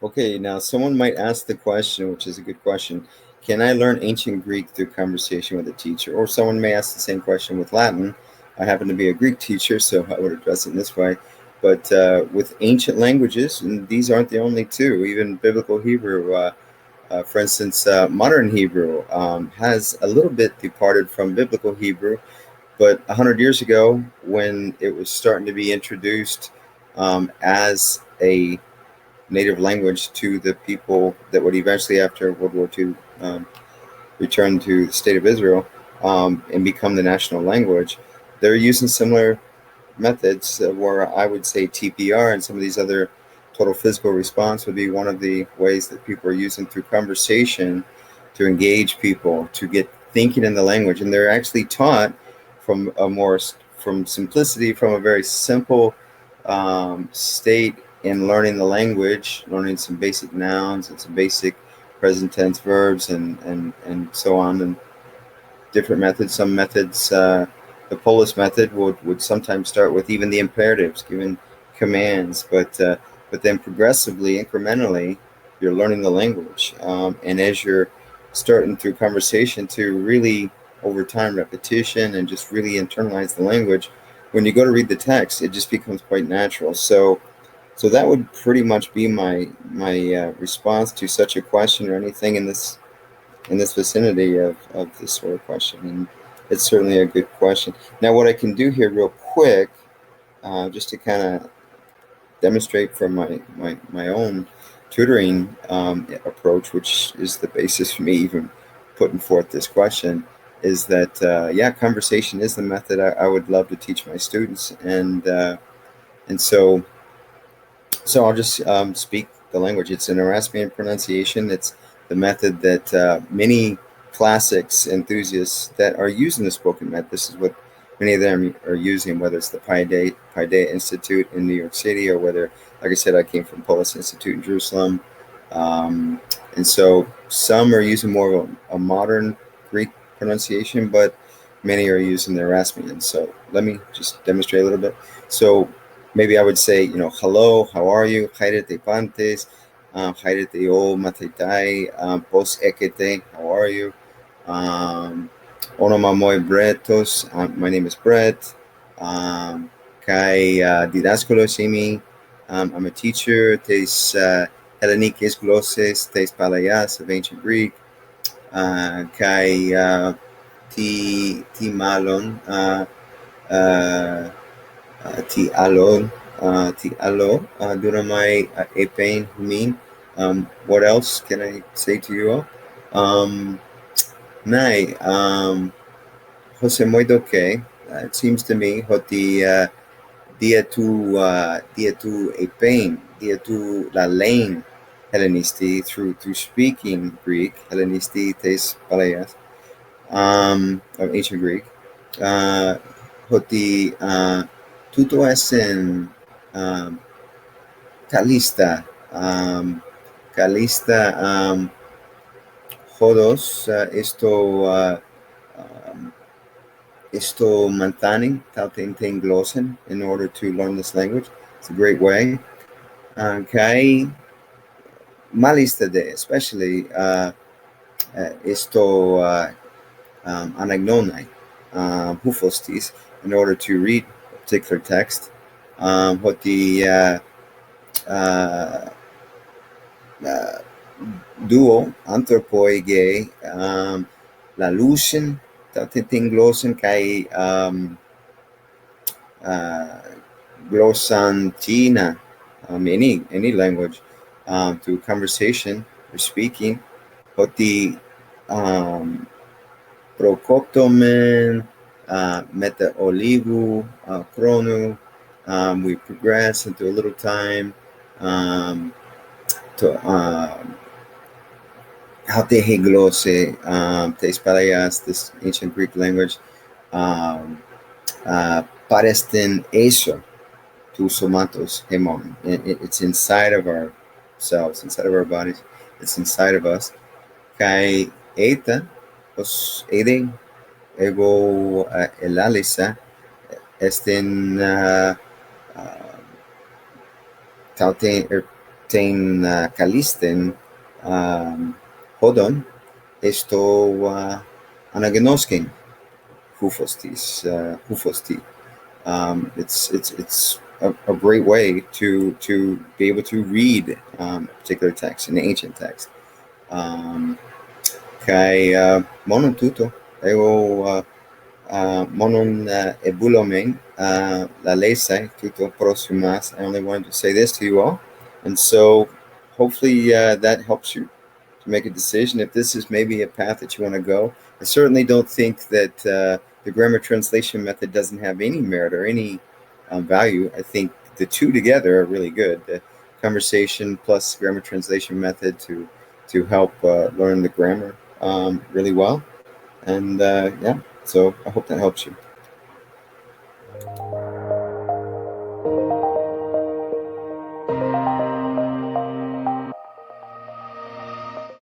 Okay, now someone might ask the question, which is a good question. Can I learn ancient Greek through conversation with a teacher? Or someone may ask the same question with Latin. I happen to be a Greek teacher, so I would address it in this way. But with ancient languages, and these aren't the only two, even Biblical Hebrew, for instance, modern Hebrew has a little bit departed from Biblical Hebrew, but 100 years ago, when it was starting to be introduced as a native language to the people that would eventually, after World War II, return to the state of Israel and become the national language, they're using similar methods where I would say TPR and some of these other total physical response would be one of the ways that people are using through conversation to engage people, to get thinking in the language. And they're actually taught from a more, from simplicity, from a very simple state in learning the language, learning some basic nouns and some basic present tense verbs and so on, and different methods. Some methods, the Polish method would sometimes start with even the imperatives, giving commands, but then progressively, incrementally, you're learning the language, and as you're starting through conversation to really, over time, repetition and just really internalize the language. When you go to read the text, it just becomes quite natural. So that would pretty much be my response to such a question or anything in this vicinity of this sort of question. And it's certainly a good question. Now, what I can do here, real quick, just to kind of demonstrate from my own tutoring approach, which is the basis for me even putting forth this question, is that yeah, conversation is the method I would love to teach my students, and so I'll just speak the language. It's an Erasmian pronunciation. It's the method that many classics enthusiasts that are using the spoken method. This is what many of them are using, whether it's the Paideia Institute in New York City, or whether, like I said, I came from Polis Institute in Jerusalem. And so some are using more of a modern Greek pronunciation, but many are using the Erasmian. So let me just demonstrate a little bit. So maybe I would say, hello, how are you? Haire te pantes, haire te o matetai, pos ekete, how are you? Onomamoy Bretos, my name is Brett. Kai didaskolo simi, I'm a teacher. Tes Hellenikis glosses, tes palayas of ancient Greek. Kai ti malon, ti alon, ti alo, duramai epain humin. What else can I say to you all? Nai, Jose Moidoke, it seems to me, hoti dia tu epain, dia tu la lane Hellenisti, through speaking Greek, Hellenisti tes palayas, of ancient Greek. Hoti tuto essen Kalista, Kalista, Jodos, um, esto mantaning, tautinting glossen, in order to learn this language. It's a great way. Kai malista de, especially esto anagnonai, hufostis, in order to read a particular text. What the uh, duo anthropoi gay, la lucian, tautinting glossen, kai uh, glossantina, any language, through conversation or speaking. But the procoptomen, meta olivu, chrono, we progress into a little time, to Hatehe glosse, tes palayas, this ancient Greek language, parestin eso, to somatos hemon. It's inside of ourselves, inside of our bodies. It's inside of us. Kai eta, os ede, ego elalisa, estin taute ten kalisten hodon esto anagenosken hufosti. It's a great way to be able to read a particular text, an ancient text. Kai monon tuto eo monon ebulomen la lesai tuto prosumas. I only wanted to say this to you all, and so hopefully that helps you to make a decision if this is maybe a path that you want to go. I certainly don't think that the grammar translation method doesn't have any merit or any value. I think the two together are really good. The conversation plus grammar translation method to help learn the grammar really well. And yeah, so I hope that helps you.